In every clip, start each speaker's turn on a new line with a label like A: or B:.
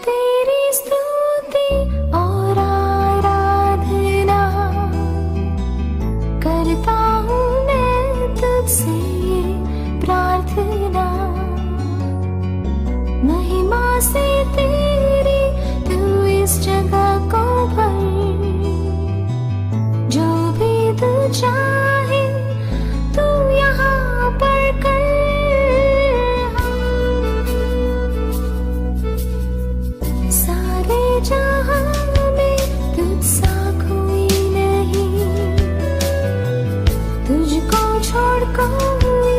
A: तेरी स्तुति और आराधना करता हूँ मैं तुझसे ये प्रार्थना, महिमा से तेरी तू इस जगह को भर, जो भी तू चाहे तू यहाँ पर कर। जहां में तुझसा कोई नहीं, तुझको छोड़ कोई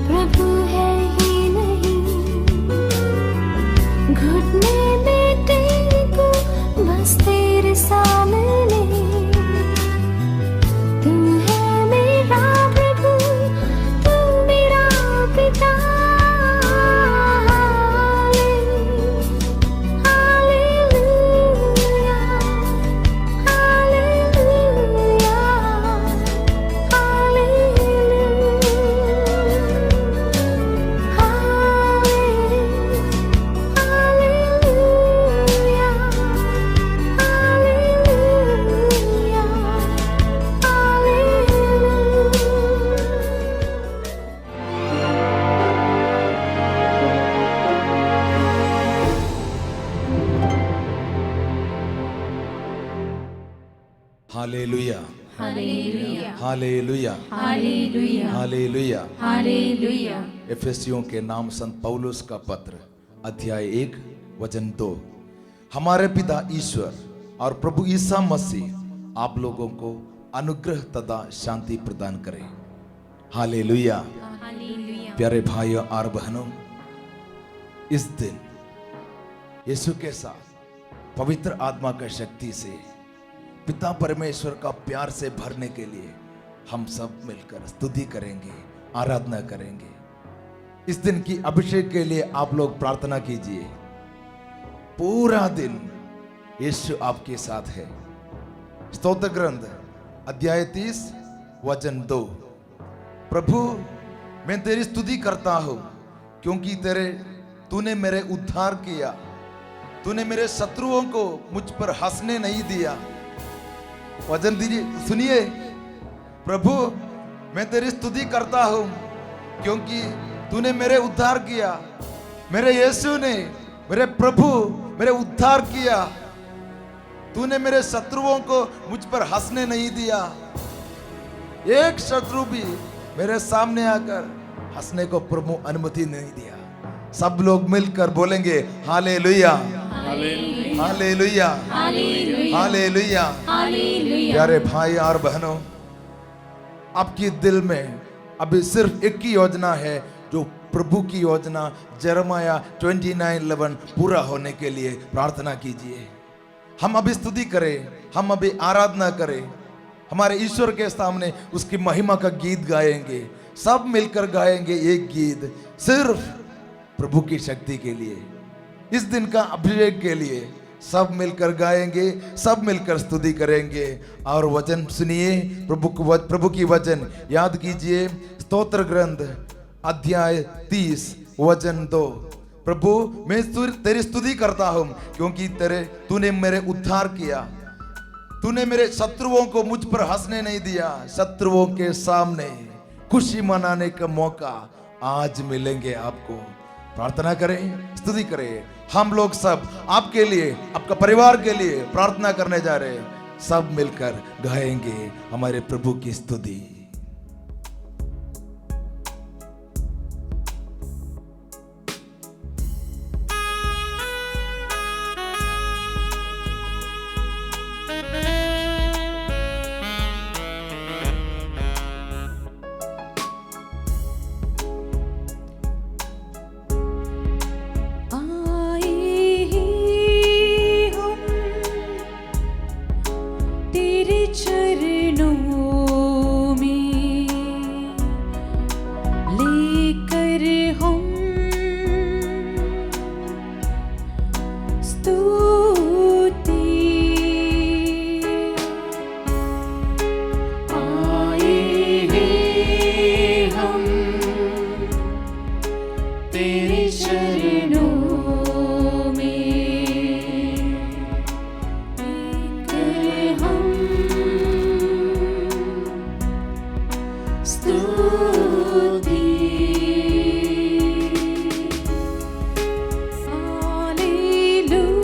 A: प्रभु है ही नहीं। घुटने में टेको बस तेरे सामने, तू है मेरा प्रभु, तू मेरा पिता।
B: Hallelujah,
C: hallelujah,
B: hallelujah,
C: hallelujah,
B: hallelujah.
C: Hallelujah.
B: एफेसियों के नाम संत पौलुस का पत्र अध्याय 1 वचन 2। हमारे पिता ईश्वर और प्रभु ईसा मसीह आप लोगों को अनुग्रह तथा शांति प्रदान करे। हालेलुया।
C: हालेलुया।
B: प्यारे भाइयों और बहनों, इस दिन यीशु के साथ पवित्र आत्मा का शक्ति से पिता परमेश्वर का प्यार से भरने के लिए हम सब मिलकर स्तुति करेंगे, आराधना करेंगे। इस दिन की अभिषेक के लिए आप लोग प्रार्थना कीजिए। पूरा दिन यीशु आपके साथ है। स्तोत्र ग्रंथ अध्याय 30 वचन 2। प्रभु मैं तेरी स्तुति करता हूं क्योंकि तूने मेरे उद्धार किया, तूने मेरे शत्रुओं को मुझ पर हंसने नहीं दिया। वचन दीजिए, सुनिए। प्रभु मैं तेरी स्तुति करता हूं क्योंकि तूने मेरे उद्धार किया, मेरे यीशु ने, मेरे प्रभु मेरे उद्धार किया। तूने मेरे शत्रुओं को मुझ पर हंसने नहीं दिया। एक शत्रु भी मेरे सामने आकर हंसने को प्रभु अनुमति नहीं दिया। सब लोग मिलकर बोलेंगे हालेलुया, हालेलुया, हालेलुया। प्यारे भाई और बहनों, आपके दिल में अभी सिर्फ एक ही योजना है, जो प्रभु की योजना यिर्मयाह 29:11 पूरा होने के लिए प्रार्थना कीजिए। हम अभी स्तुति करें, हम अभी आराधना करें, हमारे ईश्वर के सामने उसकी महिमा का गीत गाएंगे। सब मिलकर गाएंगे एक गीत सिर्फ प्रभु की शक्ति के लिए, इस दिन का अभिषेक के लिए। सब मिलकर गाएंगे, सब मिलकर स्तुति करेंगे। और वचन सुनिए, प्रभु की वचन याद कीजिए। स्तोत्र ग्रंथ अध्याय 30 वचन 2। प्रभु मैं तेरी स्तुति करता हूं क्योंकि तूने मेरे उद्धार किया, तूने मेरे शत्रुओं को मुझ पर हंसने नहीं दिया। शत्रुओं के सामने खुशी मनाने का मौका आज मिलेंगे आपको। प्रार्थना करें, स्तुति करें। हम लोग सब आपके लिए, आपका परिवार के लिए प्रार्थना करने जा रहे हैं। सब मिलकर गाएंगे हमारे प्रभु की स्तुति।
A: चरणों में स्तुति हालेलुया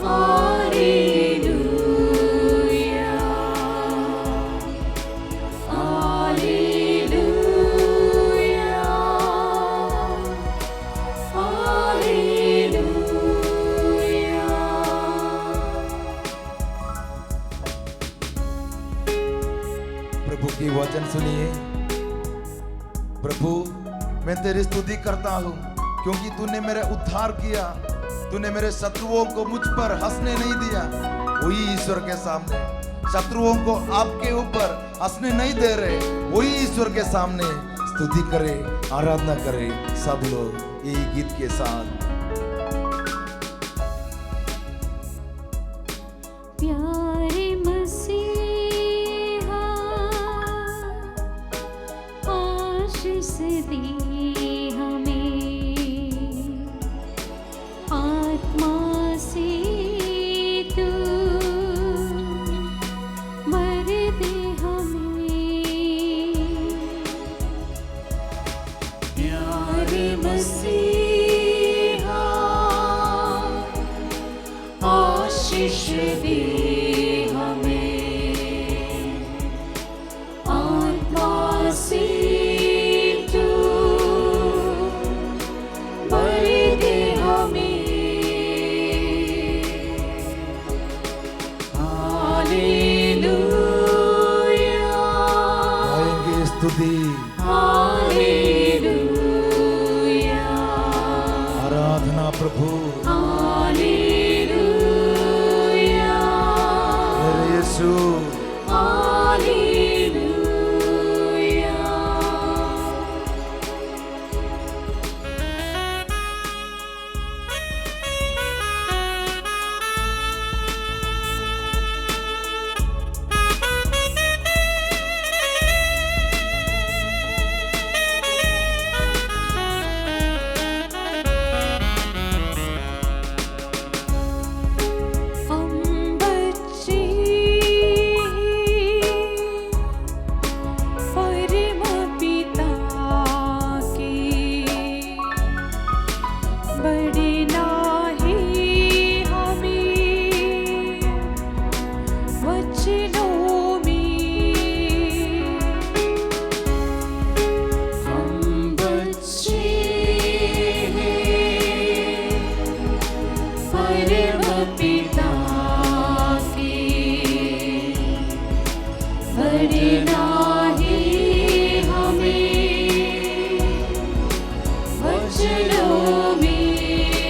A: हालेलुया हालेलुया हालेलुया
B: प्रभु की वचन सुनिए। प्रभु, मैं तेरी स्तुति करता हूँ क्योंकि तूने मेरा उद्धार किया। तूने मेरे शत्रुओं को मुझ पर हंसने नहीं दिया। वही ईश्वर के सामने शत्रुओं को आपके ऊपर हंसने नहीं दे रहे। वही ईश्वर के सामने स्तुति करे, आराधना करे सब लोग यही गीत के साथ।
A: प्यारे मसीहा आशीष दे हमें, आत्मा से तू भर दे हमें। प्यारे मसीहा आशीष दे हमें, आत्मा से तू भर दे हमें। हालेलुया
B: गाएंगे स्तुति,
A: हालेलुया
B: आराधना प्रभु
A: हालेलुया
B: मेरे यीशु।
A: हालेलुया। हम बच्चे परम पिता के बड़े नाहे हमें वचनों में। हम बच्चे हैं परम पिता के बड़े नाहे हमें वचनों में।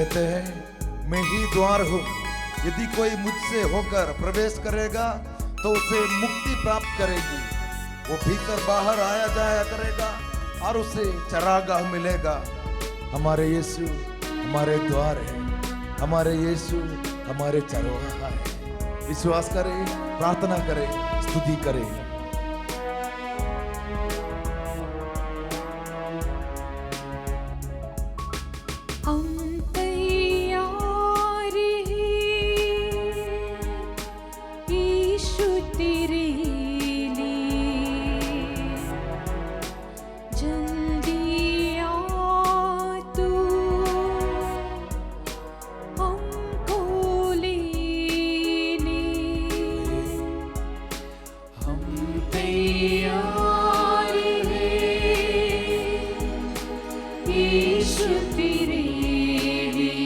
B: कहते हैं मैं ही द्वार हूँ, यदि कोई मुझसे होकर प्रवेश करेगा तो उसे मुक्ति प्राप्त करेगी। वो भीतर बाहर आया जाया करेगा और उसे चरागाह मिलेगा। हमारे यीशु हमारे द्वार है, हमारे यीशु हमारे चरवाहा है। विश्वास करें, प्रार्थना करें, स्तुति करें।
A: हम तैयार हैं यीशु तेरे लिए, जल्दी आ तू हमको लेने। हम तैयार हैं यीशु तेरे लिए,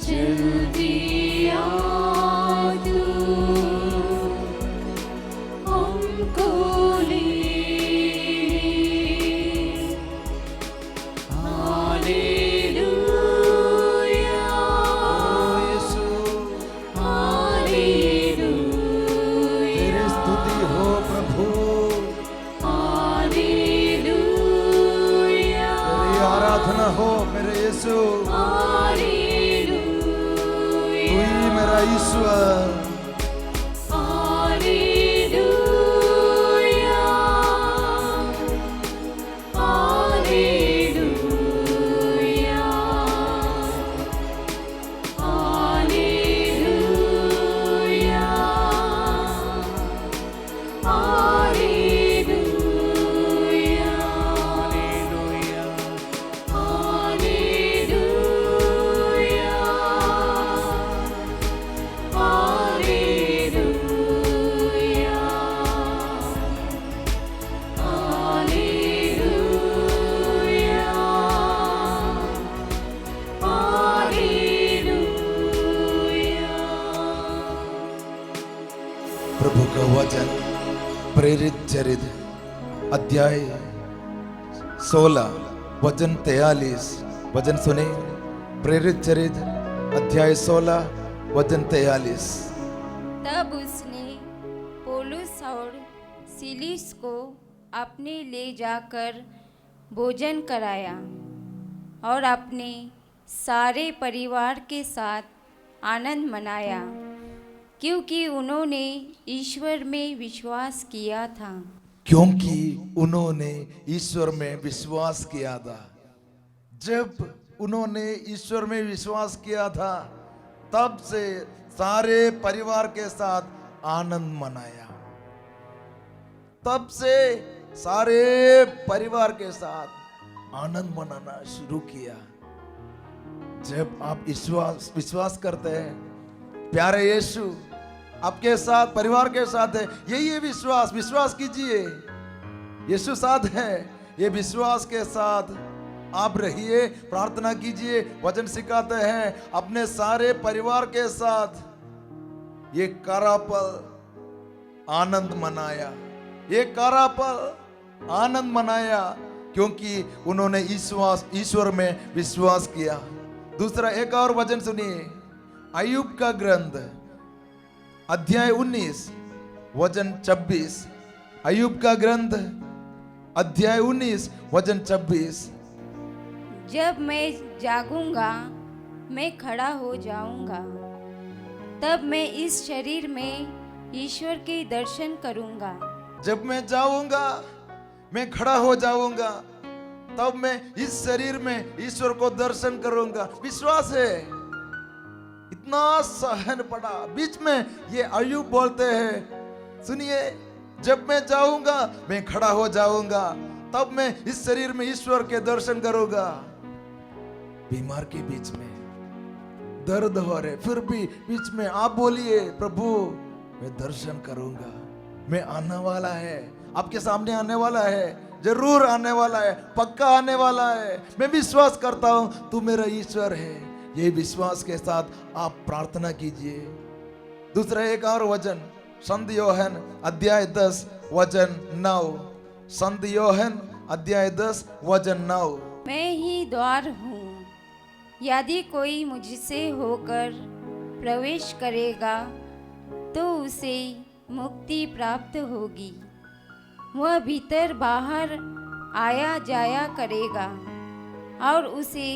A: जल्दी आ तू हमको लेने। हालेलुया, हालेलुया,
B: तेरी स्तुति हो प्रभु,
A: हालेलुया,
B: तेरी आराधना हो मेरे यीशु।
A: हालेलुया,
B: तू ही मेरा ईश्वर।
A: हालेलुया, हालेलुया,
B: प्रभु का वचन प्रेरित चरित्र अध्याय 16 वचन 43। वचन सुने, प्रेरित चरित्र अध्याय 16 वचन 43।
C: तब उसने पौलुस और सीलिस को अपने ले जाकर भोजन कराया और अपने सारे परिवार के साथ आनंद मनाया, क्योंकि उन्होंने ईश्वर में विश्वास किया था।
B: क्योंकि उन्होंने ईश्वर में विश्वास किया था। जब उन्होंने ईश्वर में विश्वास किया था, तब से सारे परिवार के साथ आनंद मनाया। तब से सारे परिवार के साथ आनंद मनाना शुरू किया। जब आप विश्वास करते हैं, प्यारे यीशु आपके साथ, परिवार के साथ है, यही है विश्वास कीजिए। यीशु साथ है, ये विश्वास के साथ आप रहिए, प्रार्थना कीजिए। वचन सिखाते हैं अपने सारे परिवार के साथ ये करापल आनंद मनाया, ये करापल आनंद मनाया, क्योंकि उन्होंने ईश्वर में विश्वास किया। दूसरा एक और वचन सुनिए, अय्यूब का ग्रंथ अध्याय 19 वचन 26। अय्यूब का ग्रंथ अध्याय 19 वचन 26।
C: जब मैं जागूंगा, मैं खड़ा हो जाऊंगा, तब मैं इस शरीर में ईश्वर के दर्शन करूंगा।
B: जब मैं जाऊंगा, मैं खड़ा हो जाऊंगा, तब मैं इस शरीर में ईश्वर को दर्शन करूंगा। विश्वास है, इतना सहन पड़ा। बीच में ये अय्यूब बोलते हैं, सुनिए, जब मैं जाऊंगा, मैं खड़ा हो जाऊंगा, तब मैं इस शरीर में ईश्वर के दर्शन करूंगा। बीमार के बीच में दर्द हो रहे, फिर भी बीच में आप बोलिए, प्रभु मैं दर्शन करूंगा। मैं आने वाला है, आपके सामने आने वाला है, जरूर आने वाला है, पक्का आने वाला है। मैं विश्वास करता हूं तू मेरा ईश्वर है। ये विश्वास के साथ आप प्रार्थना कीजिए। दूसरा एक और वचन, संत योहन अध्याय 10 वचन 9। संत योहन अध्याय 10 वचन 9।
C: मैं ही द्वार हूँ। यदि कोई मुझसे होकर प्रवेश करेगा तो उसे मुक्ति प्राप्त होगी। वह भीतर बाहर आया जाया करेगा और उसे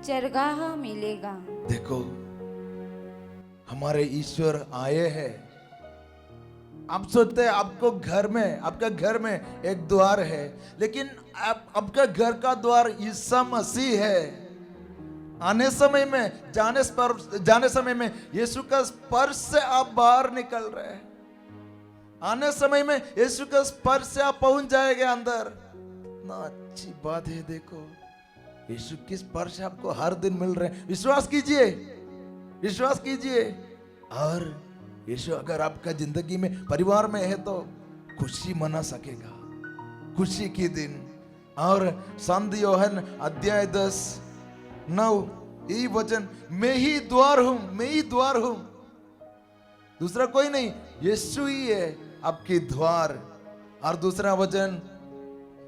C: चरगाह मिलेगा।
B: देखो, हमारे ईश्वर आए हैं। आप सोचते हैं आपका घर में एक द्वार है, लेकिन आपका घर का द्वार ईसा मसीह है। आने समय में जाने समय में यीशु का स्पर्श से आप बाहर निकल रहे हैं। आने समय में यीशु का स्पर्श से आप पहुंच जाएंगे अंदर। ना अच्छी बात है। देखो, यीशु की स्पर्श आपको हर दिन मिल रहे हैं। विश्वास कीजिए, विश्वास कीजिए। और यीशु अगर आपका जिंदगी में परिवार में है तो खुशी मना सकेगा, खुशी की दिन। और संत योहन अध्याय 10:9 यही वचन, मैं ही द्वार हूं, मैं ही द्वार हूं, दूसरा कोई नहीं, यीशु ही है आपकी द्वार। और दूसरा वचन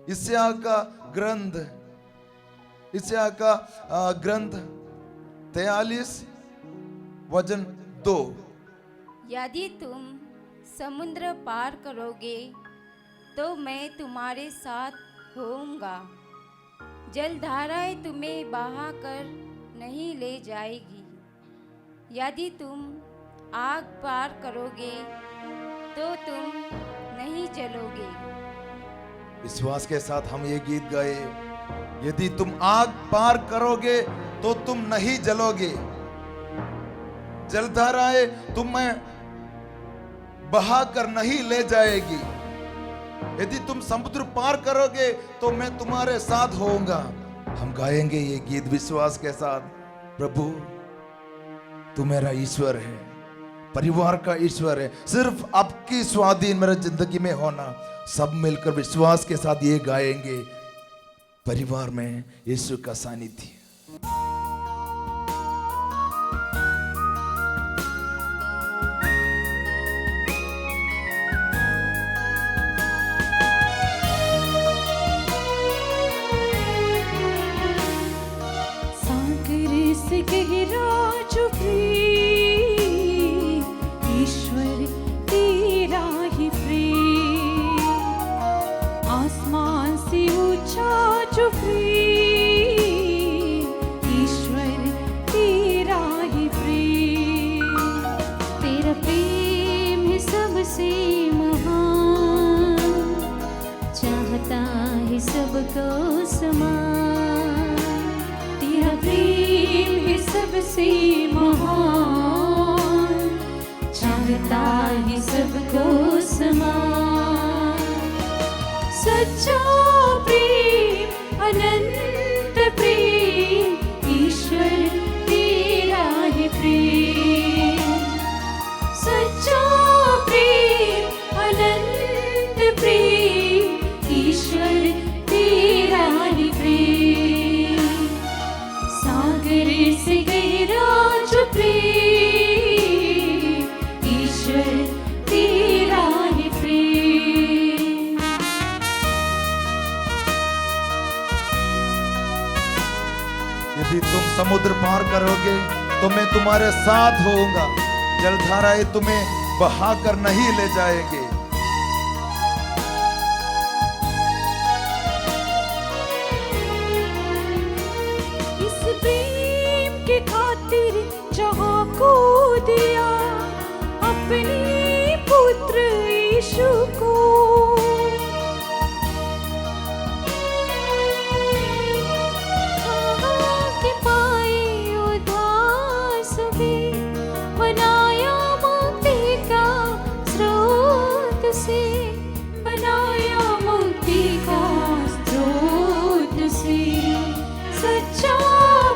B: यशायाह का ग्रंथ 43:2।
C: यदि तुम समुद्र पार करोगे तो मैं तुम्हारे साथ होऊंगा। जलधाराएं तुम्हें बहा कर नहीं ले जाएगी। यदि तुम आग पार करोगे तो तुम नहीं जलोगे।
B: विश्वास के साथ हम ये गीत गाए, यदि तुम आग पार करोगे तो तुम नहीं जलोगे। जलधाराएं तुम्हें बहा कर नहीं ले जाएगी। यदि तुम समुद्र पार करोगे तो मैं तुम्हारे साथ होऊंगा। हम गाएंगे ये गीत विश्वास के साथ। प्रभु, तू मेरा ईश्वर है, परिवार का ईश्वर है। सिर्फ आपकी स्वाधीन मेरे जिंदगी में होना। सब मिलकर विश्वास के साथ ये गाएंगे, परिवार में यीशु का सानिध्य।
A: सागर से गहरा जो प्रेम, ईश्वर तेरा ही प्रेम। आसमान से ऊंचा जो प्रेम, ईश्वर तेरा ही प्रेम। तेरा प्रेम है सबसे महान, चाहता है सबको समान। तेरा प्रेम है सबसे महान, चाहता है सबको समान। सच्चा प्रेम, अनंत प्रेम, ईश्वर तेरा ही प्रेम। सच्चा प्रेम, अनंत प्रेम, ईश्वर तेरा ही प्रेम। सागर से गहरा जो प्रेम, ईश्वर तेरा ही प्रेम।
B: यदि तुम समुद्र पार करोगे तो मैं तुम्हारे साथ होऊंगा। जलधाराएं तुम्हें बहा कर नहीं ले जाएंगे।
A: इस प्रेम के खातिर जहाँ को दिया अपने पुत्र यीशु को। के पाए उद्धार सुबे, बनाया मुक्ति का स्रोत से, बनाया मुक्ति का स्रोत से। सच्चा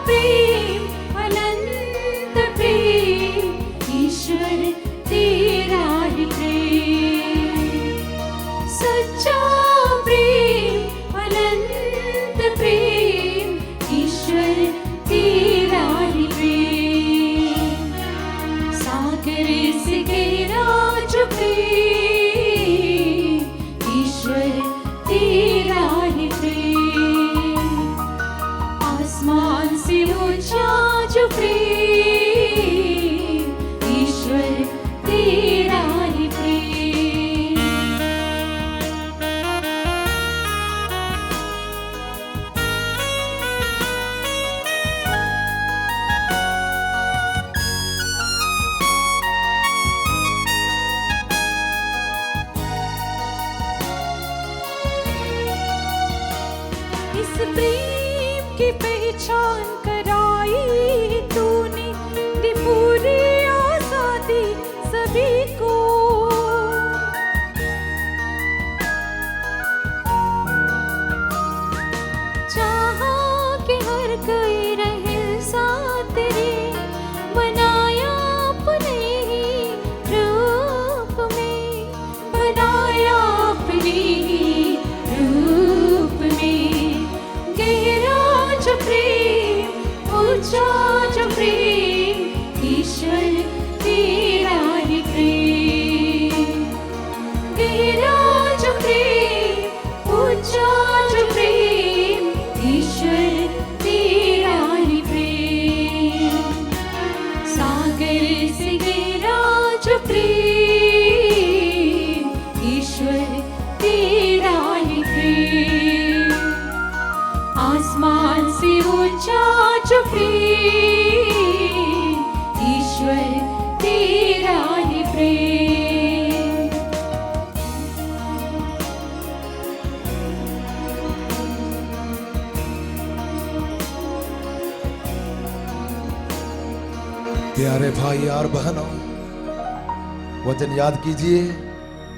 A: प्रेम, अनंत प्रेम, ईश्वर तेरा ही प्रेम। सच्चा प्रेम, अनंत प्रेम, ईश्वर तेरा ही प्रेम। सागर से गहरा जो प्रेम, ईश्वर तेरा ही प्रेम। की पूरी आजादी सभी को। चाहा कि हर कोई रहे साथ तेरे, बनाया अपने ही रूप में, बनाया अपने ही रूप में। गहरा जो प्रेम, ऊंचा जो प्रेम, ईश्वर तेरा ही प्रेम। गहरा जो प्रेम, ऊंचा जो प्रेम, ईश्वर तेरा ही प्रेम। सागर से गहरा जो प्रेम, ईश्वर तेरा ही प्रेम। आसमान से ऊंचा जो प्रेम, ईश्वर तेरा ही प्रेम।
B: प्यारे भाई और बहनों, वचन याद कीजिए,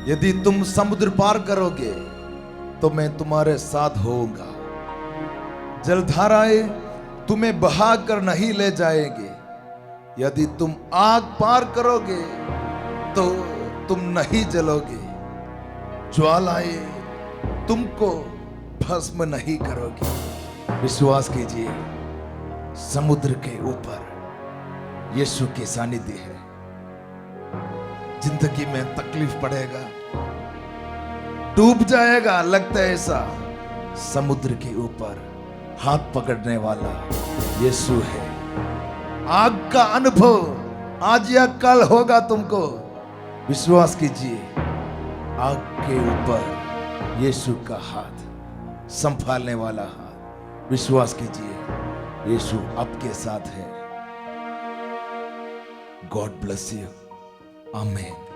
B: यदि तुम समुद्र पार करोगे तो मैं तुम्हारे साथ होऊंगा। जलधाराएं तुम्हें बहा कर नहीं ले जाएंगे। यदि तुम आग पार करोगे तो तुम नहीं जलोगे। ज्वालाएं तुमको भस्म नहीं करोगी। विश्वास कीजिए, समुद्र के ऊपर यीशु की सानिध्य है। जिंदगी में तकलीफ पड़ेगा, डूब जाएगा, लगता है ऐसा, समुद्र के ऊपर हाथ पकड़ने वाला यीशु है। आग का अनुभव आज या कल होगा तुमको। विश्वास कीजिए, आग के ऊपर यीशु का हाथ, संभालने वाला हाथ। विश्वास कीजिए, यीशु आपके साथ है। God bless you. आमीन।